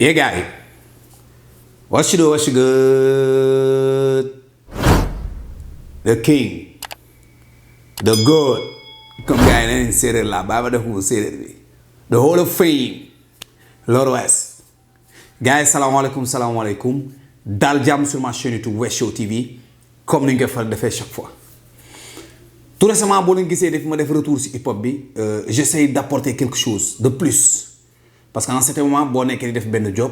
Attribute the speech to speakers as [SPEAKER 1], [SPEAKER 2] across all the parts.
[SPEAKER 1] Yeah, guy. What you do? What you good? The king, the god. Comme gars yi nañ séeréer la baa ma def ko séeréer bi. The Hall of Fame. Lord West. Gars yi salaamaaleykum. Daal jàmm sur ma chaîne YouTube Wes Show TV comme ni ñu koy faral defee chaque fois. Tout récemment boo leen gisee def ma def retour si hip hop bi j'essaie d'apporter quelque chose de plus. Parce qu'en ce moment boo nekkee di def benn job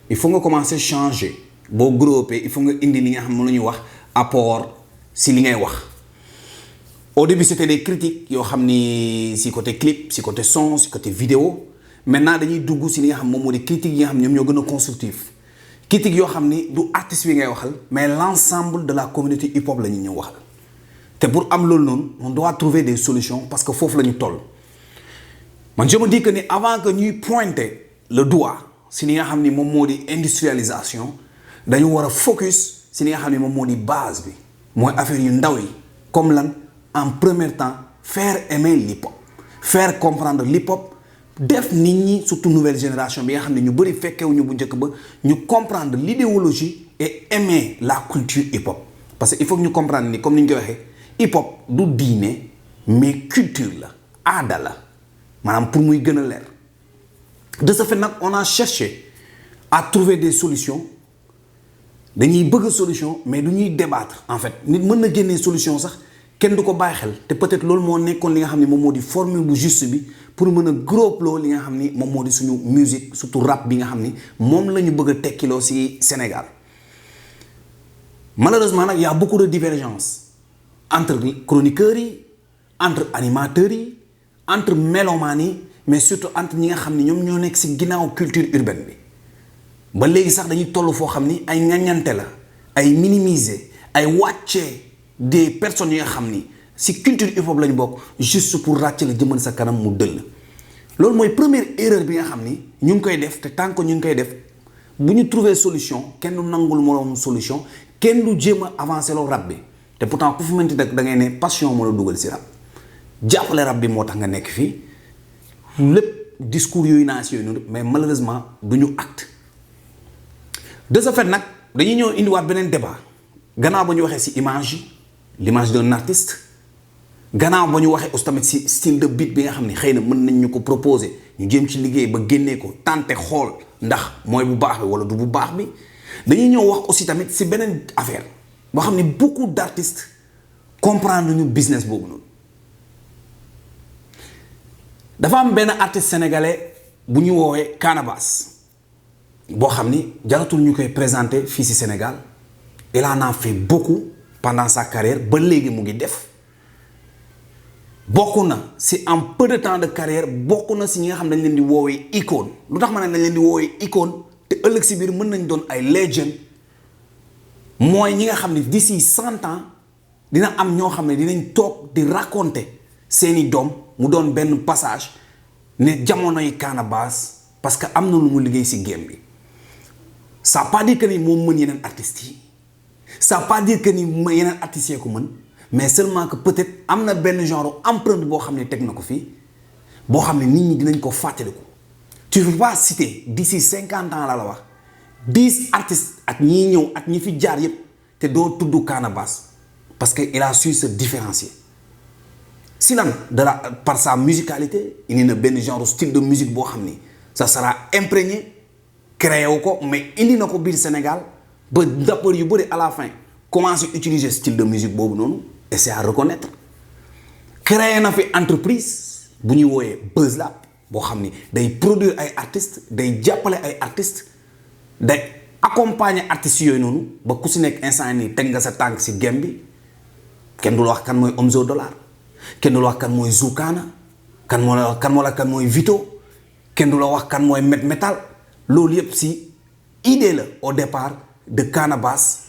[SPEAKER 1] il faut nga commencer changer boo groupé il faut nga indi li nga xam ne lu ñuy wax apport si li ngay wax. Au début c'était des critiques yoo xam ni si côté clip si côté son si côté vidéo maintenant dañuy dugg si li nga xam moom moo di critiques yi nga xam ñoom ñoo gën a constructif critiques yoo xam ni du artiste bi ngay waxal mais l'ensemble de la communauté hip hop la ñu ñëw waxal te pour am loolu noonu on doit trouver des solutions parce que foofu la ñu toll. Man je me dis que ni avant que ñuy pointer le doigt si li nga xam ni moom moo di industrialisation dañu war a focus si li nga xam ni moom moo di base bi mooy affaire yu ndaw yi comme lan en premier temps faire aimer l'hip-hop faire comprendre l'hip-hop def nit ñi surtout nouvelle génération bi nga xam ne ñu bëri fekkewuñu bu njëkk ba ñu comprendre l'idéologie et aimer la culture hip-hop parce que il faut que ñu comprendre ni comme ni ñu koy waxee hip-hop du diine mais culture la aada la maanaam pour muy gën a leer de ce fait nag on a cherché à trouver des solutions dañuy bëgg solution mais du ñuy débattre en fait nit mën na génnee solution sax kenn du ko bàyyi xel te peut-être loolu moo nekkoon li nga xam ne moom moo di formule bu juste bi pour mën a groupe li nga xam ni moom moo di suñu musique surtout rap bi nga xam ni moom la ñu bëgg a tekkiloo ci Sénégal malheureusement nag y a beaucoup de divergences entre chroniqueurs yi entre animateurs yi entre mélomanes yi mais surtout entre ñi nga xam ni ñoom ñoo nekk ci ginnaaw culture urbaine bi ba léegi sax dañuy toll foo xam ni ay ŋaññante la ay minimiser ay wàccee des personnes yi nga xam ni ci culture hip hop lañu bokk juste pour ràcc la jëmal sa kanam mu dëll loolu mooy première erreur bi nga xam ni ñu ngi koy def te tant que ñu ngi koy def bu ñu trouver solution kenn du nangul moroom solution kenn du jéem a avancer loo rap bi te pourtant ku fi mënti da ngay ne passion moo la dugal ci rap jàppale rap bi moo tax nga nekk fii lépp discours yooyu naa si yooyu noonu mais malheureusement du ñu acte de ce fait nag dañuy ñëw indiwaat beneen débat gannaaw ba ñu waxee ci image yi l'image d'un artiste gannaaw ba ñu waxee aussi tamit ci style de beat bi nga xam ne xëy na mën nañ ñu ko proposer ñu jéem ci liggéey ba génnee ko tenter xool ndax mooy bu baax bi walla du bu baax bi dañuy ñëw wax aussi tamit ci beneen affaire boo xam ne beaucoup d'artistes comprendre ñu business boobu noonu dafa am benn artiste sénégalais bu ñu woowee Canabasse boo xam ni jaratul ñu koy présenter fii ci Sénégal il en a fait beaucoup pendant sa carrière ba léegi mu ngi def bokk na ci en peu de temps de carrière bokk na ci ñi nga xam dañ leen di woowee icône lu tax ma ne dañ leen di woowee icône te ëllëg ci biir mën nañ doon ay legend mooy ñi nga xam ne d'ici 100 ans dina am ñoo xam ne dinañ toog di raconter seeni doom mu doon benn passage ne jamonoy Canabasse parce que am na lu mu liggéey ci game bi ça pas dire que ni moom mën yeneen artistes yi ça pas dire que ni yeneen artistes yi ko mën mais seulement que peut-être am na benn genre empreinte boo xam ne teg na ko fii boo xam ne nit ñi dinañ ko fàttaliku tu peux pas citer d'ici 50 ans la wax 10 artistes ak ñi ñëw ak ñi fi jaar yépp te doo tudd Canabasse parce que il a su se différencier si lan par sa musicalité indi na benn genre style de musique boo xam ni ça sera imprégné créé wu ko mais indi na ko biir Sénégal ba rappeurs yu bëri à la fin commencé utiliser style de musique boobu noonu et c'est à reconnaître créé na fi entreprise bu ñuy wooyee Buzz Lab boo xam ni day produire ay artistes day jàppale ay artistes day accompagner artistes yooyu noonu ba ku si nekk instant nii teg nga sa tànk si game bi kenn du la wax kan mooy Omzo Dollar kenn du la wax kan mooy Zoukana kan mooy Vito kenn du la wax kan mooy Met Metal loolu yëpp si idée la au départ de Canabasse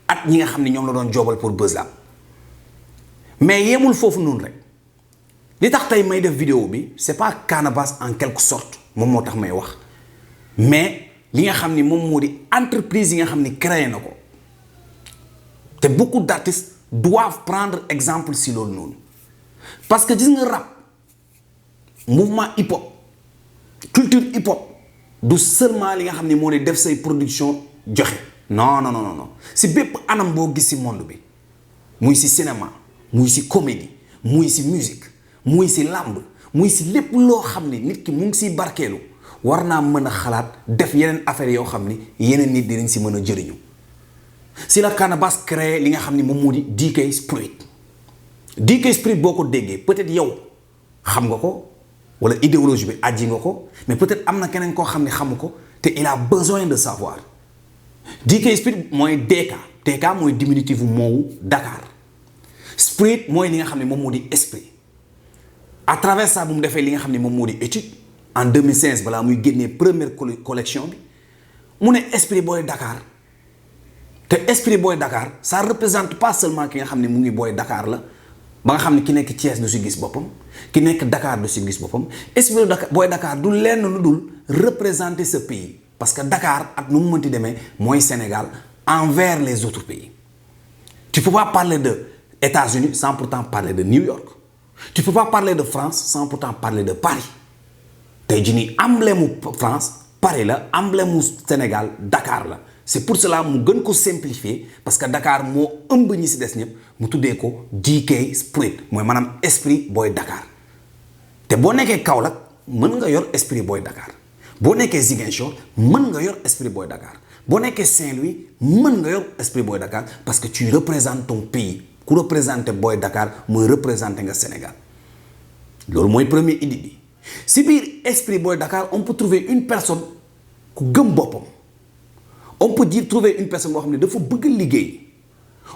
[SPEAKER 1] at ñi nga xam ne ñoom la doon joobal pour Buzz Lab mais yemul foofu noonu rek li tax tey may def vidéo bi c'est pas Canabasse en quelque sorte moom moo tax may wax mais li nga xam ni moom moo di entreprise yi nga xam ni créé na ko te beaucoup d'artistes doivent prendre exemple si loolu noonu parce que gis nga rap mouvement hip hop culture hip hop du seulement li nga xam ne moo di def say production joxe non non non non si bépp anam boo gis si monde bi muy si cinéma muy si comédie muy si musique muy si làmb muy si lépp loo xam ne nit ki mu ngi siy barkeelu war naa mën a xalaat def yeneen affaire yoo xam ni yeneen nit dinañ si mën a jëriñu si la Canabasse créé li nga xam ni moom moo di DK Spirit. DK Spirit boo ko déggee peut-être yow xam nga ko wala idéologie bi aji nga ko mais peut-être am na keneen koo xam ne xamu ko te il a besoin de savoir DK Spirit mooy DK DK mooy diminutif moowu Dakar Spirit mooy li nga xam ne moom moo di esprit à travers ça bu mu defee li nga xam ne moom moo di étude en 2015 balaa muy génnee première collection bi mu ne esprit booy Dakar te esprit booy Dakar ça représente pas seulement ki nga xam ne mu ngi booy Dakar la ba nga xam ne ki nekk Thiès du si gis boppam ki nekk Dakar du si gis boppam esprit booy Dakar du lenn lu dul représenter ce pays parce que Dakar ak nu mu mënti demee mooy Sénégal envers les autres pays tu peux pas parler de États-Unis sans pourtant parler de New York tu peux pas parler de France sans pourtant parler de Paris tey jii nii emblème mu France Paris la emblème mu Sénégal Dakar la c'est pour cela mu gën ko simplifier parce que Dakar moo ëmb ñi si des ñëpp mu tuddee ko DK Spirit mooy maanaam esprit booy Dakar te boo nekkee Kaolack mën nga yor esprit booy Dakar boo nekkee Ziguinchor mën nga yor esprit booy Dakar boo nekkee Saint-Louis mën nga yor esprit booy Dakar parce que tu représentes ton pays ku représenté booy Dakar mooy représenté nga Sénégal loolu mooy premier idée bi si biir esprit booy Dakar on peut trouver une personne ku gëm boppam on peut dire trouver une personne boo xam ne dafa bëgg liggéey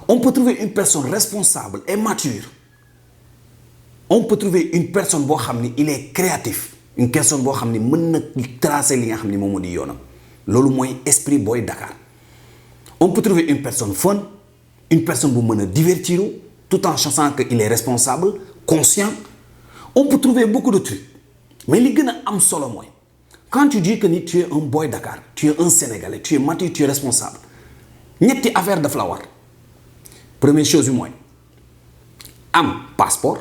[SPEAKER 1] on peut trouver une personne responsable et mature on peut trouver une personne boo xam ni il est créatif une personne boo xam ni mën na tracer li nga xam ni moom moo di yoonam loolu mooy esprit booy Dakar on peut trouver une personne fun une personne bu mën a divertir tout en sachant que il est responsable conscient on peut trouver beaucoup de trucs mais li gën a am solo mooy quand tu dis que ni tu es un boy Dakar tu es un Sénégalais tu es mature tu es responsable ñetti affaire daf la war première chose bi mooy am passeport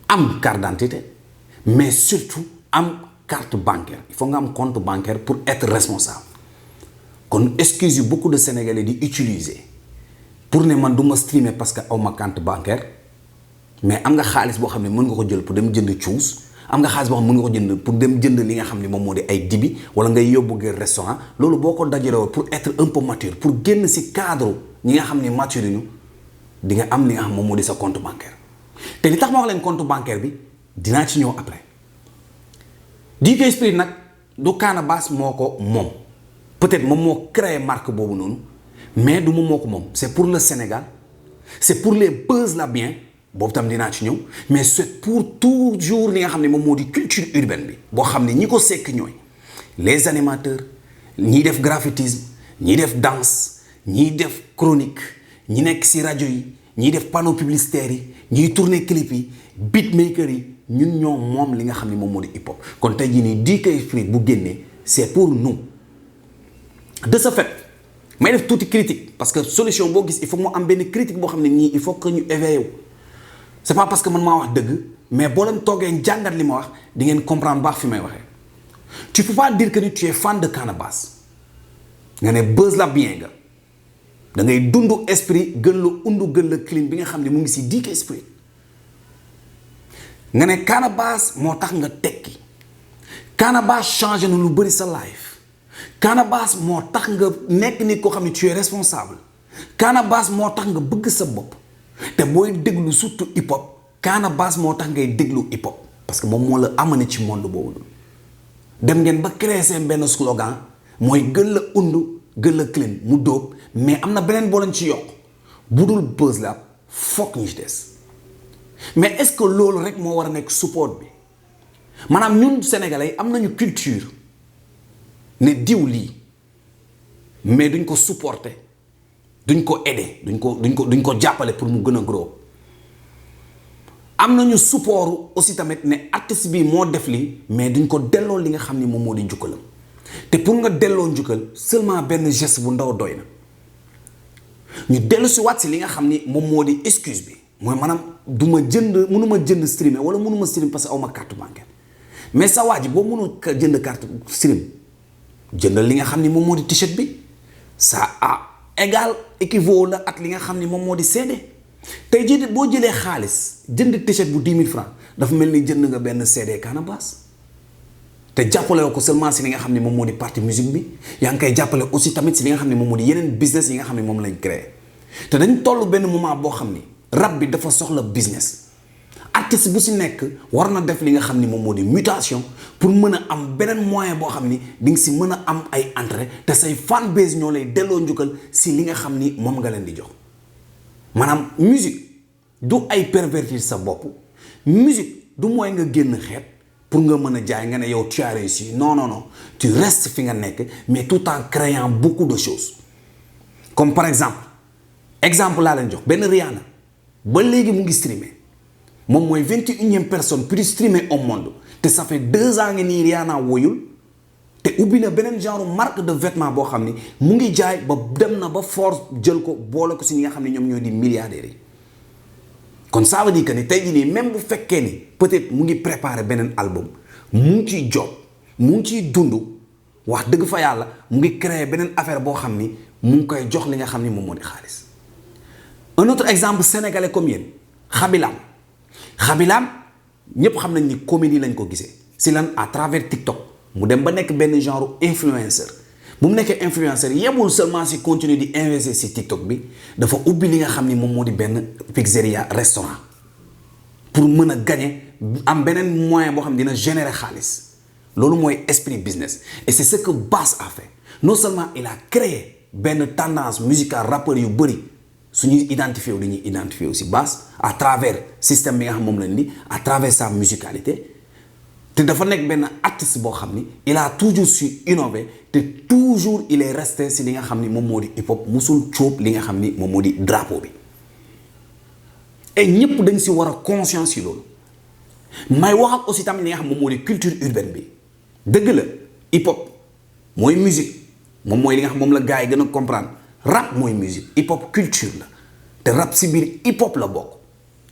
[SPEAKER 1] am carte d'identité mais surtout am carte bancaire il faut nga am compte bancaire pour être responsable kon excuse yu beaucoup de Sénégalais di utiliser pour ne man du ma streamer parce que aw ma compte bancaire mais am nga xaalis boo xam ne mën nga ko jël pour dem jënd cuus am nga xaalis boo xam ne mën nga ko jënd pour dem jënd li nga xam ne moom moo di ay dibi wala ngay yóbbu ngir restaurant loolu boo ko dajaloo pour être un peu mature pour génn si cadre ñi nga xam ne mature ñu di nga am li nga xam moom moo di sa compte bancaire te li tax ma wax leen compte bancaire bi dinaa ci ñëw après DK Spirit nag du Canabasse moo ko moom peut-être moom moo créé marque boobu noonu mais du moom moo ko moom c'est pour le Sénégal c'est pour les buzz là bien boobu tam dinaa ci ñëw mais c'est pour toujours li nga xam ne moom moo di culture urbaine bi boo xam ne ñi ko sekk ñooy les animateurs ñiy def graphitisme ñiy def danse ñiy def chronique ñi nekk ci rajo yi ñiy def panneau publicitaire yi ñiy tourner clip yi beatmaker yi ñun ñoo moom li nga xam ne moom moo di hip hop kon tey jii nii DK Spirit bu génnee c'est pour nous de ce fait may def tuuti critique parce que solution boo gis il faut mu am benn critique boo xam ne ñii il faut que ñu éveillé wu c'est pas parce que man maa wax dëgg mais boo leen toogee jàngat li ma wax di ngeen comprendre baax fi may waxee tu peux pas dire que ni tu es fan de Canabasse nga ne buzz la bien nga da ngay dund esprit gën la undu gën la clean bi nga xam ne mu ngi si DK Spirit nga ne Canabasse moo tax nga tekki Canabasse changé na lu bëri sa life Canabasse moo tax nga nekk nit koo xam ne tu es responsable Canabasse moo tax nga bëgg sa bopp te booy déglu surtout hip hop Canabasse moo tax ngay déglu hip hop parce que moom moo la amené ci monde boobu noonu dem ngeen ba créer seen benn slogan mooy gën la undu gën la clean mu dóob mais am na beneen boo leen ci yokk bu dul buzz la fokk ñu ci des mais est-ce que loolu rek moo war a nekk support bi maanaam ñun sénégalais am nañu culture ne diw lii mais duñ ko supporter duñ ko aider duñ ko jàppale pour mu gën a grow am nañu support aussi tamit ne artiste bi moo def lii mais duñ ko delloo li nga xam ni moom moo di njukkalam te pour nga delloo njukkal seulement benn geste bu ndaw doy na ñu dellu si waat si li nga xam ni moom moo di excuse bi mooy maanaam mënuma jënd streamer wala mënuma streamer parce que aw ma carte bancaire mais sa waa ji boo mënul jënd carte stream jëndal li nga xam ni moom moo di t-shirt bi ça a égal équivaut la at li nga xam ni moom moo di CD tey jii boo jëlee xaalis jënd t-shirt bu 10 000 francs dafa mel ni jënd nga benn CD Canabasse te jàppale ko seulement si li nga xam ne moom moo di partie musique bi yaa ngi koy jàppale aussi tamit si li nga xam ne moom moo di yeneen business yi nga xam ne moom lañ créé te dañ toll benn moment boo xam ni rap bi dafa soxla business artiste bu si nekk war na def li nga xam ni moom moo di mutation pour mën a am beneen moyen boo xam ni di nga si mën a am ay entrée te say fan base ñoo lay delloo njukkal si li nga xam ni moom nga leen di jox maanaam musique du ay pervertir sa bopp musique du mooy nga génn xeet pour nga mën a jaay nga ne yow tu as réussi non non non tu restes fi nga nekk mais tout en créant beaucoup de choses comme par exemple laa leen jox benn Rihanna ba léegi mu ngi streamer moom mooy 21e personne plus streamée au monde te ça fait 2 ans ngi nii Rihanna woyul te ubbi na beneen genre marque de vêtement boo xam ni mu ngi jaay ba dem na ba force jël ko boole ko si ñi nga xam ne ñoom ñoo di milliardaires yi kon ça veut dire que ni tey jii nii même bu fekkee ni peut-être mu ngi préparer beneen album mu ngi ciy job mu ngi ciy dund wax dëgg fa yàlla mu ngi créer beneen affaire boo xam ni mu ngi koy jox li nga xam ni moom moo di xaalis. Un autre exemple sénégalais comme yéen Khabilam ñëpp xam nañ ni comédie lañ ko gisee si lan à travers TikTok mu dem ba nekk benn genre influenceur bu mu nekkee influenceur yemul seulement si continuer di investir si TikTok bi dafa ubbi li nga xam ni moom moo di benn pizzeria restaurant pour mën a gagner am beneen moyen boo xam dina générer xaalis loolu mooy esprit business et c'est ce que Bass a fait non seulement il a créé benn tendance musicale rappeur yu bëri su ñuy identifié wu dañuy identifié aussi Bass à travers système bi nga xam moom lañ di à travers sa musicalité te dafa nekk benn artiste boo xam ni il a toujours su innover te toujours il est resté si li nga xam ni moom moo di hip hop musul cóob li nga xam ni moom moo di drapeau bi et ñëpp dañ si war a conscience yi loolu may wax ak aussi tamit li nga xam moom moo di culture urbaine bi dëgg la hip hop mooy musique moom mooy li nga xam moom la gars yi gën a comprendre rap mooy musique hip hop culture la te rap si biir hip hop la bokk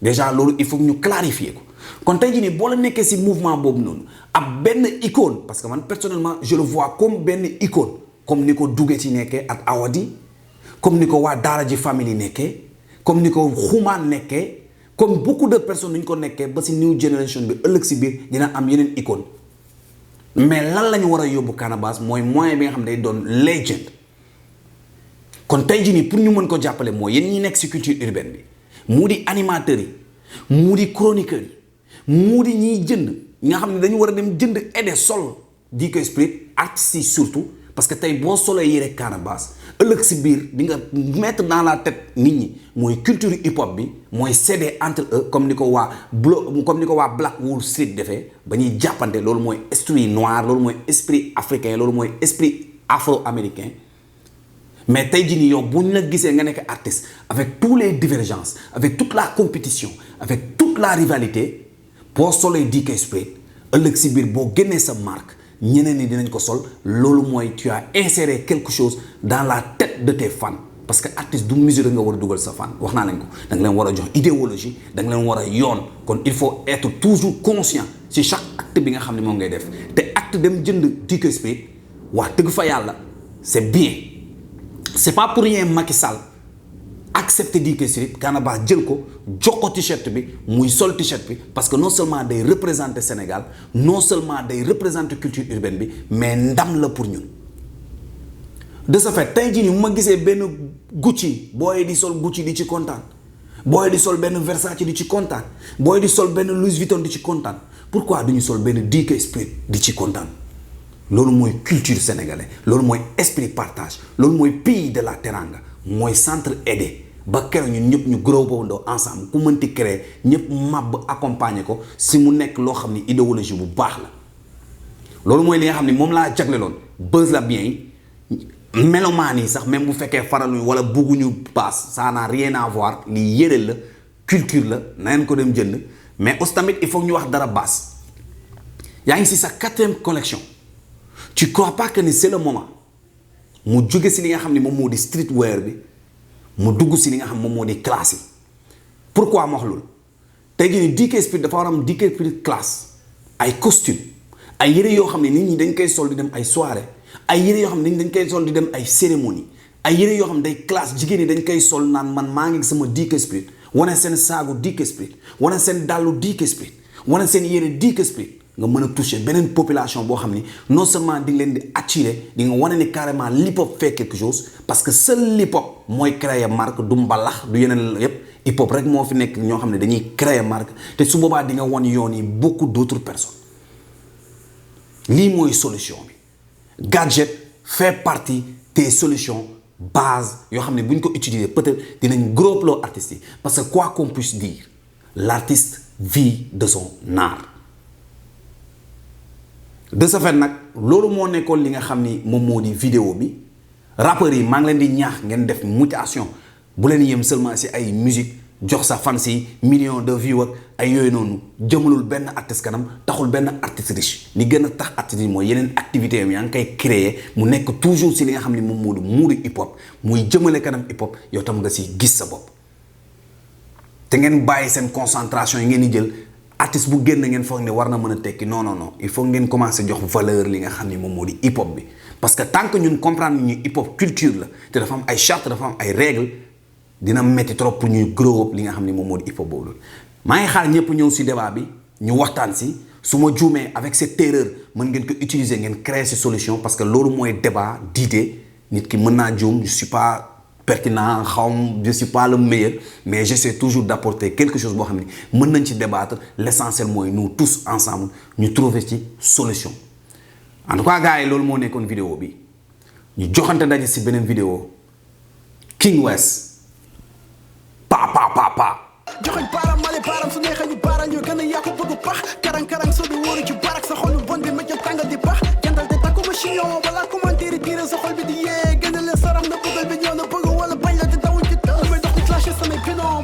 [SPEAKER 1] déjà loolu il faut ñu clarifier ko kon tey jii nii boo la nekkee si mouvement boobu noonu ab benn icône parce que man personnellement je le vois comme benn icône comme ni ko Duggee ci nekkee ak Awadi comme ni ko waa Daara J Family nekkee comme ni ko Xumaan nekkee comme beaucoup de personnes ni ñu ko nekkee ba si new generation bi ëllëg si biir dina am yeneen icône mais lan la ñu war a yóbbu Canabasse mooy moyen bi nga xam ne day doon legend kon tey jii nii pour ñu mën ko jàppale mooy yéen ñi nekk si culture urbaine bi mu di animateurs yi mu di chroniqueurs yi mu di ñiy jënd nga xam ne dañu war a dem jënd aide sol di ko expliquer artistes yi surtout parce que tey boo solee yére Canabasse ëllëg si biir di nga mettre dans la tête nit ñi mooy culture hip hop bi mooy céder entre eux comme ni ko waa Black Wall Street defee ba ñuy jàppante loolu mooy esprit noir loolu mooy esprit africain loolu mooy esprit afro-américain mais tey jii nii yow bu ñu la gisee nga nekk artiste avec tous les divergences avec toute la compétition avec toute la rivalité boo solee DK Spade ëllëg si biir boo génnee sa marque ñeneen ñi dinañ ko sol loolu mooy tu as inséré quelque chose dans la tête de tes fans parce que artiste du mesure nga war a dugal sa fan wax naa leen ko da nga leen war a jox idéologie da nga leen war a yoon kon il faut être toujours conscient ci chaque acte bi nga xam ne moom ngay def te acte dem jënd DK Spade wax dëgg fa yàlla c'est bien. C'est pas pour rien Macky Sall accepter DK Spade Canabasse jël ko jox ko t-shirt bi muy sol t-shirt bi parce que non seulement day représenter Sénégal non seulement day représenter culture urbaine bi mais ndam la pour ñun. De ce fait tey jii nii mu ma gisee benn Gucci booy di sol Gucci di ci kontaan booy di sol benn Versace di ci kontaan booy di sol benn Louis Vuitton di ci kontaan pourquoi duñu sol benn DK Spade di ci kontaan. loolu mooy culture sénégalais loolu mooy esprit partage loolu mooy pays de la teranga mooy centre aidé ba keroog ñun ñëpp ñu gros boobu ensemble ku mënti créer ñëpp màbb accompagner ko si mu nekk loo xam ni idéologie bu baax la. loolu mooy li nga xam ni moom laa jagleloon Buzz la bien yi melomaan yi sax même bu fekkee faraluñu wala bugguñu Bass ça n'a rien à voir li yëre la culture la na ngeen ko dem jënd mais aussi tamit il faut ñu wax dara Bass yaa ngi si sa 4e collection. Tu crois pas que c'est le moment mu jóge si li nga xam ne moom moo di streetwear bi mu dugg si li nga xam moom moo di classe yi pourquoi ma wax loolu tey jii nii DK Spade dafa war a am DK Spade classe ay costume ay yére yoo xam ne nit ñi dañ koy sol di dem ay soirée ay yére yoo xam ne nit ñi dañ koy sol di dem ay cérémonie ay yére yoo xam ne day classe jigéen ñi dañ koy sol naan man maa ngi sama Dick Spirit wane seen saagu Dick Spirit wane seen dàllu Dick Spirit wane seen yére Dick Spirit nga mën a toucher beneen population boo xam ni non seulement di nga leen di attirer di nga wane ni carrément l'hip hop fait quelque chose parce que seul hip hop mooy créer marque du mbalax du yeneen yépp hip hop rek moo fi nekk ñoo xam ne dañuy créer marque te su boobaa di nga wan yoon yi beaucoup d'autres personnes lii mooy solution bi Gadget fait partie des solutions base yoo xam ne bu ñu ko utiliser peut-être dinañ gros loo artistes yi parce que quoi qu'on puisse dire l'artiste vit de son art. De ce fait nag loolu moo nekkoon li nga xam ni moom moo di vidéo bi rappeurs yi maa ngi leen di ñaax ngeen def mutation bu leen yem seulement si ay musique jox sa fans yi millions de vues ak ay yooyu noonu jëmalul benn artiste kanam taxul benn artiste riche li gën a tax artiste yi mooy yeneen activité am yaa ngi koy créer mu nekk toujours si li nga xam ni moom moo di muuri hip hop muy jëmale kanam hip hop yow tam nga si gis sa bopp te ngeen bàyyi seen concentration yi ngeen di jël. Artiste bu génn ngeen foog ne war na mën a tekki non non non il faut ngeen commencer jox valeur li nga xam ni moom moo di hip hop bi parce que tant que ñun comprendre ñu hip hop culture la te dafa am ay charte dafa am ay règles dina metti trop pour ñuy grow up li nga xam ni moom moo di hip hop boobu loolu. maa ngi xaar ñëpp ñëw si débat bi ñu waxtaan si su ma juumee avec cette erreur mën ngeen ko utiliser ngeen créer ces solutions parce que loolu mooy débat d'idée nit ki mën naa juum je suis pas pertinent je suis pas le meilleur mais j'essaie toujours d'apporter quelque chose boo xam ne mën nañ ci débattre l'essentiel mooy nous tous ensemble ñu trouver ci solution en tout cas gars yi loolu moo nekkoon vidéo bi ñu joxante daje si beneen vidéo King West pa
[SPEAKER 2] joxoñ baaram male baaram su neexee ñu baaral ñu gën a yàqu bëgg pax karang-karang soo di wóoru ci barak sa xol bu bon bi ma jël tàngal di pax jantal te takku ma chignon wala